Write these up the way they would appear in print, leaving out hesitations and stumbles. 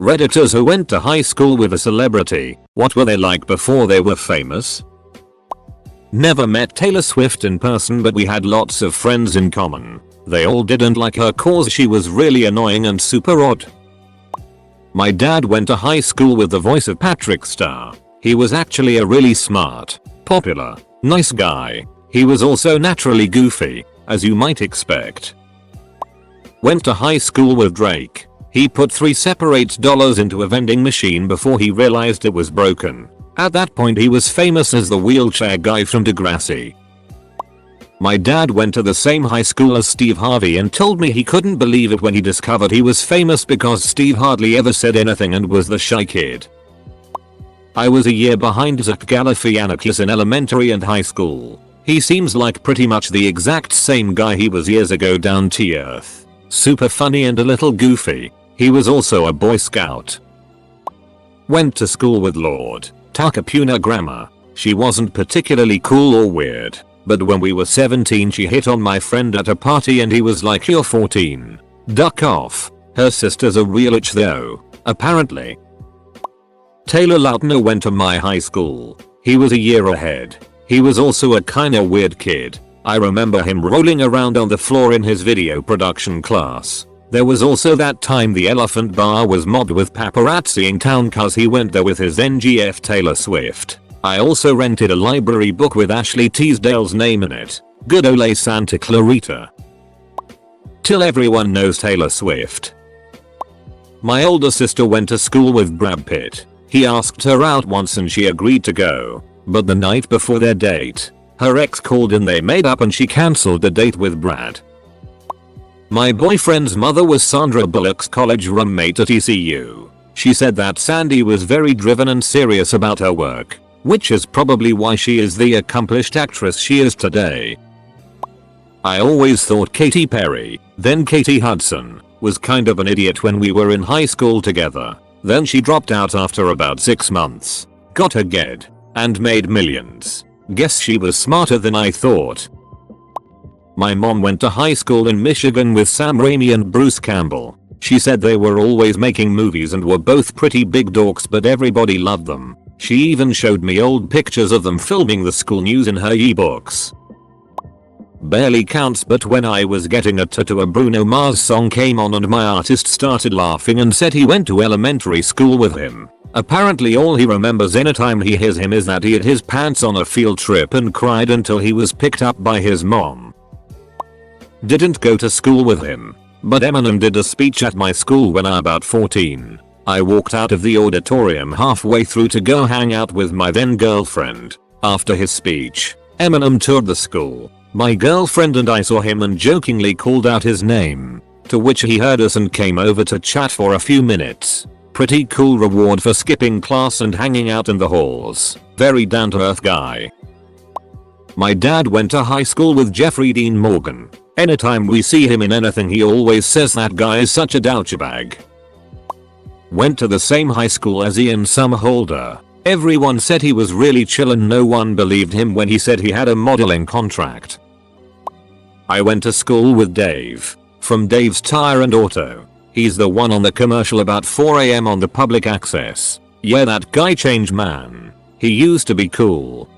Redditors who went to high school with a celebrity, what were they like before they were famous? Never met Taylor Swift in person, but we had lots of friends in common. They all didn't like her cause she was really annoying and super odd. My dad went to high school with the voice of Patrick Star. He was actually a really smart, popular, nice guy. He was also naturally goofy, as you might expect. Went to high school with Drake. He put $3 separate into a vending machine before he realized it was broken. At that point he was famous as the wheelchair guy from Degrassi. My dad went to the same high school as Steve Harvey and told me he couldn't believe it when he discovered he was famous because Steve hardly ever said anything and was the shy kid. I was a year behind Zach Galifianakis in elementary and high school. He seems like pretty much the exact same guy he was years ago, down to earth. Super funny and a little goofy. He was also a Boy Scout. Went to school with Lord Takapuna Grammar. She wasn't particularly cool or weird, but when we were 17 she hit on my friend at a party and he was like, "You're 14. Duck off." Her sister's a real itch though, apparently. Taylor Lautner went to my high school. He was a year ahead. He was also a kinda weird kid. I remember him rolling around on the floor in his video production class. There was also that time the Elephant Bar was mobbed with paparazzi in town cause he went there with his NGF Taylor Swift. I also rented a library book with Ashley Tisdale's name in it. Good ole Santa Clarita. Till everyone knows Taylor Swift. My older sister went to school with Brad Pitt. He asked her out once and she agreed to go. But the night before their date, her ex called and they made up and she cancelled the date with Brad. My boyfriend's mother was Sandra Bullock's college roommate at ECU. She said that Sandy was very driven and serious about her work, which is probably why she is the accomplished actress she is today. I always thought Katy Perry, then Katie Hudson, was kind of an idiot when we were in high school together. Then she dropped out after about 6 months, got her GED, and made millions. Guess she was smarter than I thought. My mom went to high school in Michigan with Sam Raimi and Bruce Campbell. She said they were always making movies and were both pretty big dorks, but everybody loved them. She even showed me old pictures of them filming the school news in her ebooks. Barely counts, but when I was getting a tattoo, a Bruno Mars song came on and my artist started laughing and said he went to elementary school with him. Apparently all he remembers anytime he hears him is that he had his pants on a field trip and cried until he was picked up by his mom. Didn't go to school with him, but Eminem did a speech at my school when I was about 14. I walked out of the auditorium halfway through to go hang out with my then girlfriend. After his speech, Eminem toured the school. My girlfriend and I saw him and jokingly called out his name, to which he heard us and came over to chat for a few minutes. Pretty cool reward for skipping class and hanging out in the halls. Very down to earth guy. My dad went to high school with Jeffrey Dean Morgan. Anytime we see him in anything he always says that guy is such a douchebag. Went to the same high school as Ian Somerhalder. Everyone said he was really chill and no one believed him when he said he had a modeling contract. I went to school with Dave, from Dave's Tire and Auto. He's the one on the commercial about 4 AM on the public access. Yeah, that guy changed, man. He used to be cool.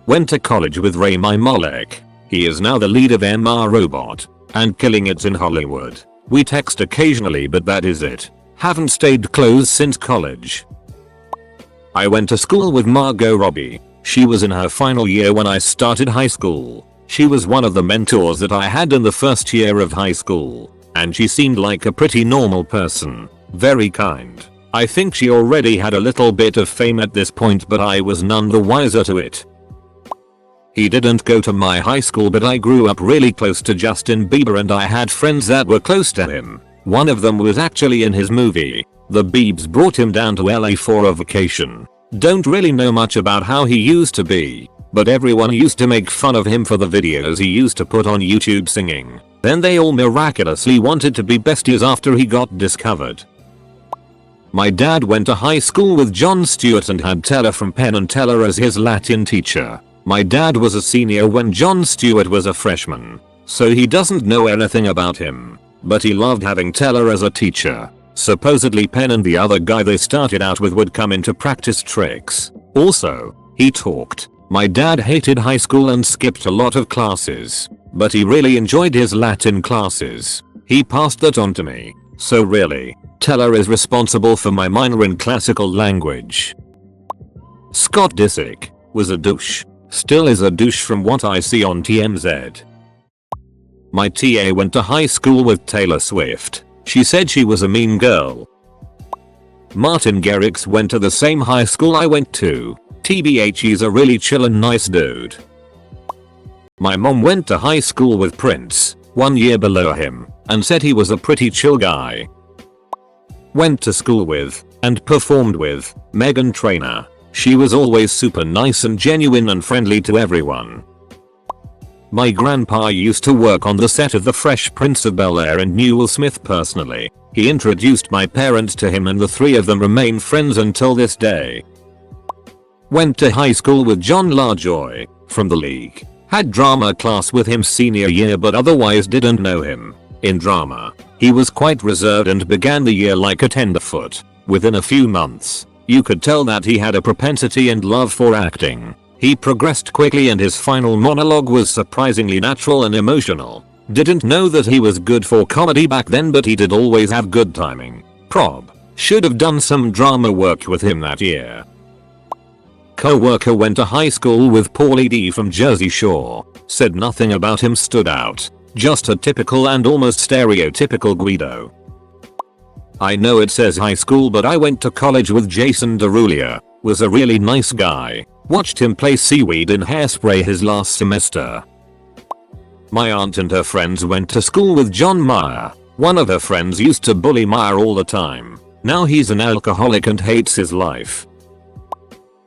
Went to college with Rami Malek. He is now the lead of MR Robot and killing it in Hollywood. We text occasionally, but that is it. Haven't stayed close since college. I went to school with Margot Robbie. She was in her final year when I started high school. She was one of the mentors that I had in the first year of high school, and she seemed like a pretty normal person. Very kind. I think she already had a little bit of fame at this point, but I was none the wiser to it. He didn't go to my high school, but I grew up really close to Justin Bieber and I had friends that were close to him. One of them was actually in his movie. The Biebs brought him down to LA for a vacation. Don't really know much about how he used to be, but everyone used to make fun of him for the videos he used to put on YouTube singing. Then they all miraculously wanted to be besties after he got discovered. My dad went to high school with Jon Stewart and had Teller from Penn and Teller as his Latin teacher. My dad was a senior when Jon Stewart was a freshman, so he doesn't know anything about him, but he loved having Teller as a teacher. Supposedly Penn and the other guy they started out with would come in to practice tricks. Also, he talked. My dad hated high school and skipped a lot of classes, but he really enjoyed his Latin classes. He passed that on to me. So really, Teller is responsible for my minor in classical language. Scott Disick was a douche. Still is a douche from what I see on TMZ. My TA went to high school with Taylor Swift. She said she was a mean girl. Martin Garrix went to the same high school I went to. TBH, he's a really chill and nice dude. My mom went to high school with Prince, 1 year below him, and said he was a pretty chill guy. Went to school with, and performed with, Meghan Trainor. She was always super nice and genuine and friendly to everyone. My grandpa used to work on the set of The Fresh Prince of Bel-Air and knew Will Smith personally. He introduced my parents to him and the three of them remain friends until this day. Went to high school with John LaJoy, from The League. Had drama class with him senior year but otherwise didn't know him. In drama, he was quite reserved and began the year like a tenderfoot. Within a few months, you could tell that he had a propensity and love for acting. He progressed quickly and his final monologue was surprisingly natural and emotional. Didn't know that he was good for comedy back then, but he did always have good timing. Prob. Should have done some drama work with him that year. Co-worker went to high school with Paulie D from Jersey Shore. Said nothing about him stood out. Just a typical and almost stereotypical Guido. I know it says high school but I went to college with Jason Derulia. Was a really nice guy. Watched him play seaweed in Hairspray his last semester. My aunt and her friends went to school with John Mayer. One of her friends used to bully Mayer all the time. Now he's an alcoholic and hates his life.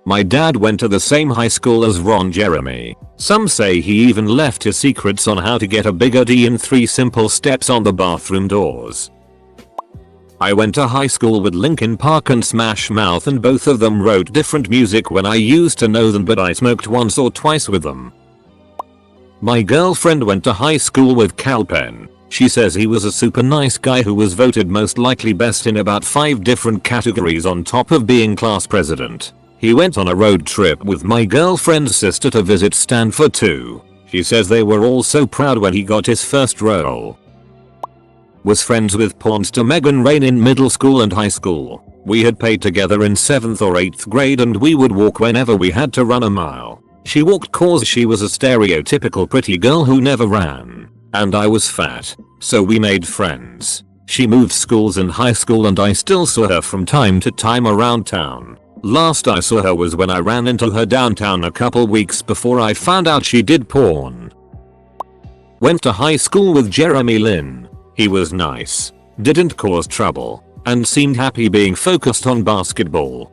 My dad went to the same high school as Ron Jeremy. Some say he even left his secrets on how to get a bigger D in 3 simple steps on the bathroom doors. I went to high school with Linkin Park and Smash Mouth and both of them wrote different music when I used to know them, but I smoked once or twice with them. My girlfriend went to high school with Cal Penn. She says he was a super nice guy who was voted most likely best in about 5 different categories on top of being class president. He went on a road trip with my girlfriend's sister to visit Stanford too. She says they were all so proud when he got his first role. Was friends with pornster Megan Rain in middle school and high school. We had played together in 7th or 8th grade and we would walk whenever we had to run a mile. She walked cause she was a stereotypical pretty girl who never ran. And I was fat. So we made friends. She moved schools in high school and I still saw her from time to time around town. Last I saw her was when I ran into her downtown a couple weeks before I found out she did porn. Went to high school with Jeremy Lin. He was nice, didn't cause trouble, and seemed happy being focused on basketball.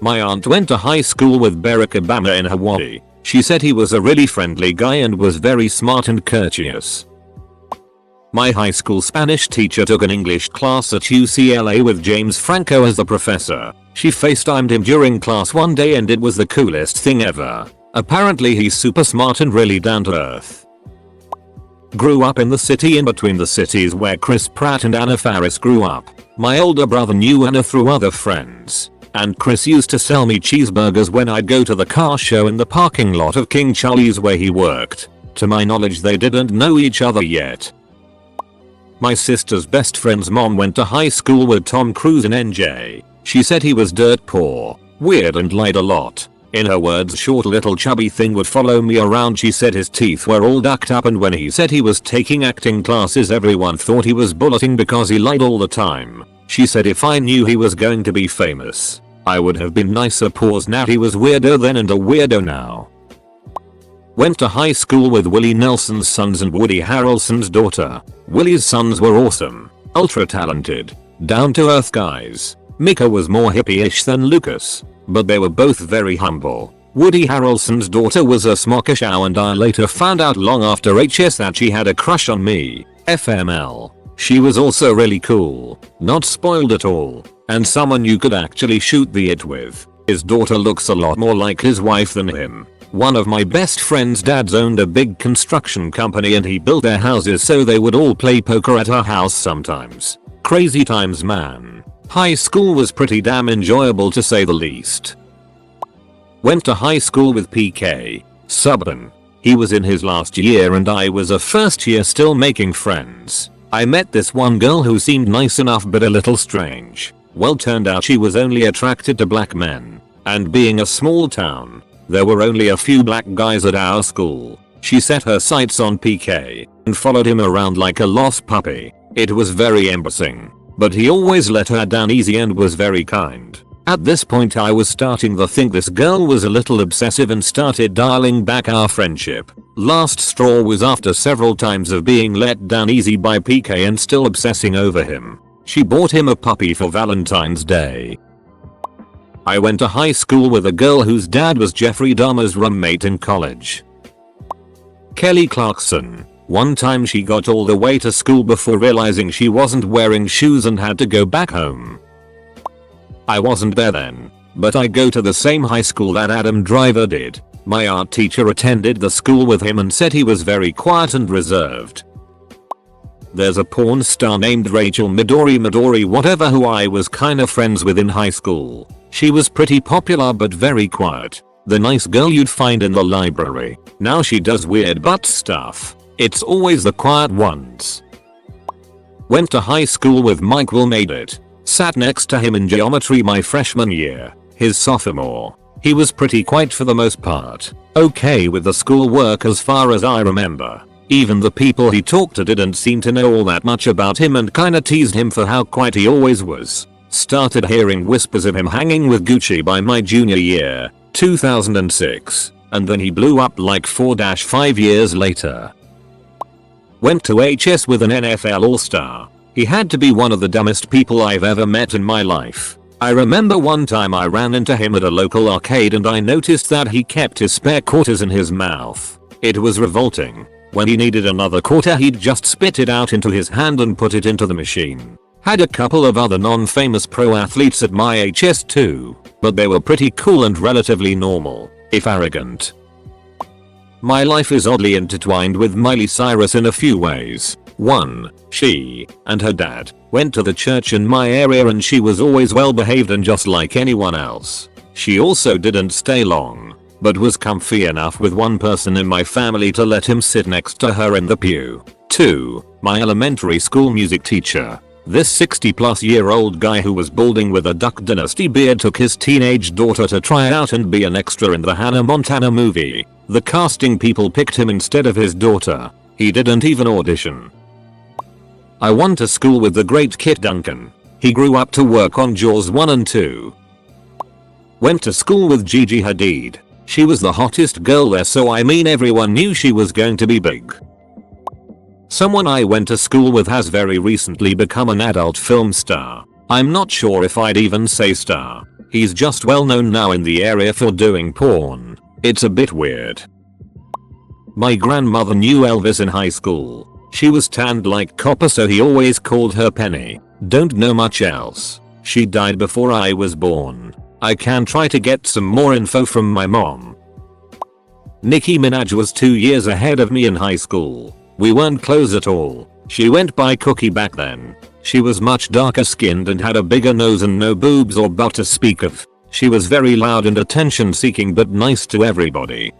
My aunt went to high school with Barack Obama in Hawaii. She said he was a really friendly guy and was very smart and courteous. My high school Spanish teacher took an English class at UCLA with James Franco as the professor. She FaceTimed him during class one day and it was the coolest thing ever. Apparently he's super smart and really down to earth. Grew up in the city in between the cities where Chris Pratt and Anna Faris grew up. My older brother knew Anna through other friends. And Chris used to sell me cheeseburgers when I'd go to the car show in the parking lot of King Charlie's where he worked. To my knowledge they didn't know each other yet. My sister's best friend's mom went to high school with Tom Cruise in NJ. She said he was dirt poor, weird and lied a lot. In her words, short little chubby thing would follow me around. She said his teeth were all ducked up and when he said he was taking acting classes everyone thought he was bulleting because he lied all the time. She said if I knew he was going to be famous, I would have been nicer. Pause. Now he was weirdo then and a weirdo now. Went to high school with Willie Nelson's sons and Woody Harrelson's daughter. Willie's sons were awesome, ultra talented, down to earth guys. Mika was more hippie-ish than Lucas, but they were both very humble. Woody Harrelson's daughter was a smockershow and I later found out long after HS that she had a crush on me. FML. She was also really cool, not spoiled at all, and someone you could actually shoot the it with. His daughter looks a lot more like his wife than him. One of my best friend's dads owned a big construction company and he built their houses so they would all play poker at her house sometimes. Crazy times, man. High school was pretty damn enjoyable to say the least. Went to high school with PK. Subban. He was in his last year and I was a first year still making friends. I met this one girl who seemed nice enough but a little strange. Well, turned out she was only attracted to black men. And being a small town, there were only a few black guys at our school. She set her sights on PK and followed him around like a lost puppy. It was very embarrassing, but he always let her down easy and was very kind. At this point I was starting to think this girl was a little obsessive and started dialing back our friendship. Last straw was after several times of being let down easy by PK and still obsessing over him. She bought him a puppy for Valentine's Day. I went to high school with a girl whose dad was Jeffrey Dahmer's roommate in college. Kelly Clarkson. One time she got all the way to school before realizing she wasn't wearing shoes and had to go back home. I wasn't there then, but I go to the same high school that Adam Driver did. My art teacher attended the school with him and said he was very quiet and reserved. There's a porn star named Rachel Midori whatever who I was kinda friends with in high school. She was pretty popular but very quiet. The nice girl you'd find in the library. Now she does weird butt stuff. It's always the quiet ones. Went to high school with Mike Will Made It. Sat next to him in geometry my freshman year. His sophomore. He was pretty quiet for the most part. Okay with the schoolwork as far as I remember. Even the people he talked to didn't seem to know all that much about him and kinda teased him for how quiet he always was. Started hearing whispers of him hanging with Gucci by my junior year, 2006, and then he blew up like 4-5 years later. Went to HS with an NFL All-Star. He had to be one of the dumbest people I've ever met in my life. I remember one time I ran into him at a local arcade and I noticed that he kept his spare quarters in his mouth. It was revolting. When he needed another quarter he'd just spit it out into his hand and put it into the machine. Had a couple of other non-famous pro athletes at my HS too, but they were pretty cool and relatively normal, if arrogant. My life is oddly intertwined with Miley Cyrus in a few ways. 1. She and her dad went to the church in my area and she was always well behaved and just like anyone else. She also didn't stay long, but was comfy enough with one person in my family to let him sit next to her in the pew. 2. My elementary school music teacher. This 60-plus-year-old guy who was balding with a Duck Dynasty beard took his teenage daughter to try out and be an extra in the Hannah Montana movie. The casting people picked him instead of his daughter. He didn't even audition. I went to school with the great Kit Duncan. He grew up to work on Jaws 1 and 2. Went to school with Gigi Hadid. She was the hottest girl there, so I mean everyone knew she was going to be big. Someone I went to school with has very recently become an adult film star. I'm not sure if I'd even say star. He's just well known now in the area for doing porn. It's a bit weird. My grandmother knew Elvis in high school. She was tanned like copper, so he always called her Penny. Don't know much else. She died before I was born. I can try to get some more info from my mom. Nicki Minaj was 2 years ahead of me in high school. We weren't close at all. She went by Cookie back then. She was much darker skinned and had a bigger nose and no boobs or butt to speak of. She was very loud and attention seeking but nice to everybody.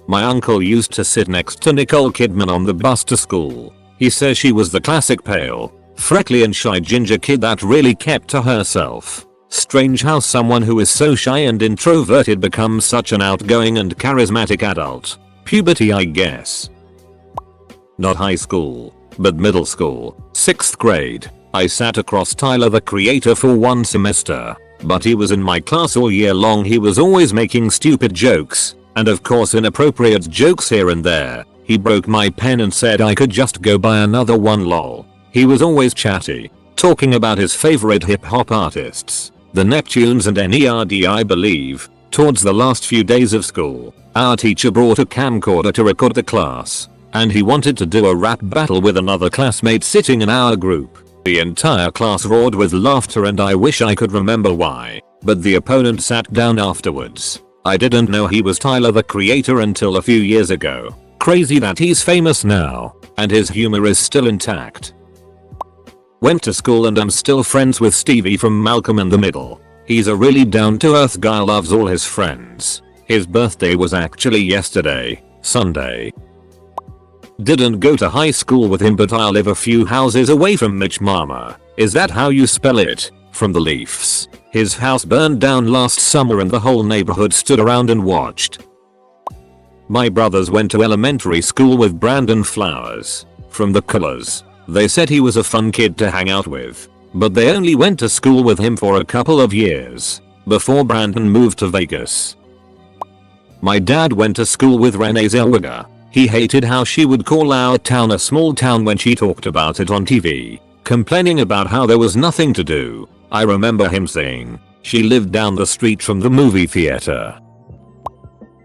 My uncle used to sit next to Nicole Kidman on the bus to school. He says she was the classic pale, freckly and shy ginger kid that really kept to herself. Strange how someone who is so shy and introverted becomes such an outgoing and charismatic adult. Puberty, I guess. Not high school, but middle school. 6th grade. I sat across Tyler the Creator for one semester, but he was in my class all year long. He was always making stupid jokes, and of course inappropriate jokes here and there. He broke my pen and said I could just go buy another one, lol. He was always chatty, talking about his favorite hip hop artists, the Neptunes and NERD I believe. Towards the last few days of school, our teacher brought a camcorder to record the class, and he wanted to do a rap battle with another classmate sitting in our group. The entire class roared with laughter and I wish I could remember why, but the opponent sat down afterwards. I didn't know he was Tyler the Creator until a few years ago. Crazy that he's famous now, and his humor is still intact. Went to school and I'm still friends with Stevie from Malcolm in the Middle. He's a really down-to-earth guy, loves all his friends. His birthday was actually yesterday, Sunday. Didn't go to high school with him but I live a few houses away from Mitch Mama. Is that how you spell it? From the Leafs. His house burned down last summer and the whole neighborhood stood around and watched. My brothers went to elementary school with Brandon Flowers. From the colors. They said he was a fun kid to hang out with. But they only went to school with him for a couple of years. Before Brandon moved to Vegas. My dad went to school with Renee Zellweger. He hated how she would call our town a small town when she talked about it on TV. Complaining about how there was nothing to do. I remember him saying, she lived down the street from the movie theater.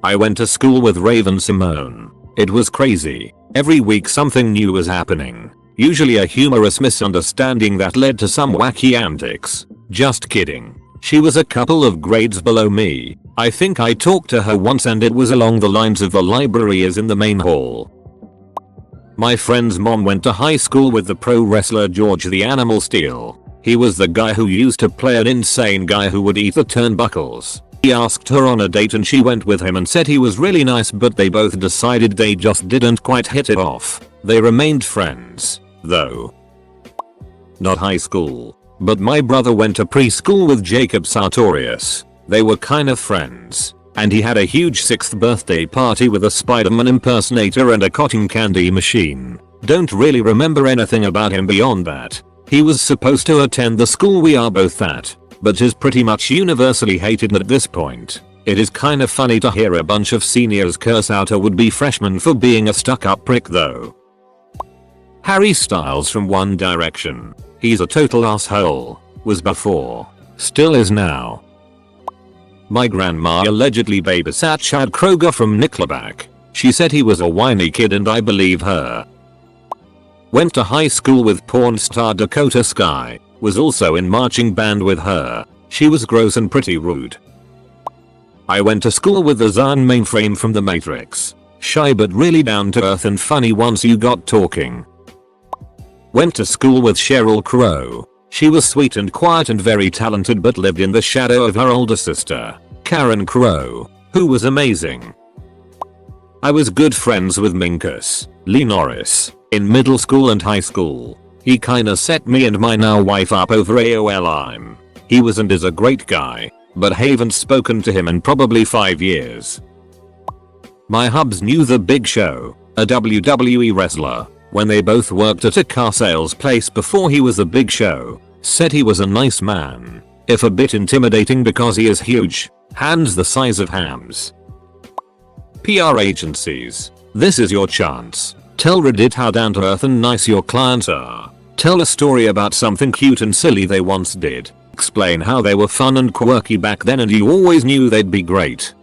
I went to school with Raven Symone. It was crazy. Every week something new was happening. Usually a humorous misunderstanding that led to some wacky antics. Just kidding. She was a couple of grades below me. I think I talked to her once and it was along the lines of the library is in the main hall. My friend's mom went to high school with the pro wrestler George the Animal Steel. He was the guy who used to play an insane guy who would eat the turnbuckles. He asked her on a date and she went with him and said he was really nice, but they both decided they just didn't quite hit it off. They remained friends, though. Not high school. But my brother went to preschool with Jacob Sartorius. They were kind of friends. And he had a huge 6th birthday party with a Spider-Man impersonator and a cotton candy machine. Don't really remember anything about him beyond that. He was supposed to attend the school we are both at, but is pretty much universally hated at this point. It is kind of funny to hear a bunch of seniors curse out a would-be freshman for being a stuck-up prick though. Harry Styles from One Direction. He's a total asshole. Was before. Still is now. My grandma allegedly babysat Chad Kroeger from Nickelback. She said he was a whiny kid and I believe her. Went to high school with porn star Dakota Sky. Was also in marching band with her. She was gross and pretty rude. I went to school with the Zahn Mainframe from The Matrix. Shy but really down to earth and funny once you got talking. Went to school with Sheryl Crow. She was sweet and quiet and very talented but lived in the shadow of her older sister, Karen Crow, who was amazing. I was good friends with Minkus, Lee Norris, in middle school and high school. He kinda set me and my now wife up over AOL. He was and is a great guy, but haven't spoken to him in probably 5 years. My hubs knew The Big Show, a WWE wrestler. When they both worked at a car sales place before he was The Big Show. Said he was a nice man, if a bit intimidating because he is huge, hands the size of hams. PR agencies. This is your chance. Tell Reddit how down to earth and nice your clients are. Tell a story about something cute and silly they once did. Explain how they were fun and quirky back then and you always knew they'd be great.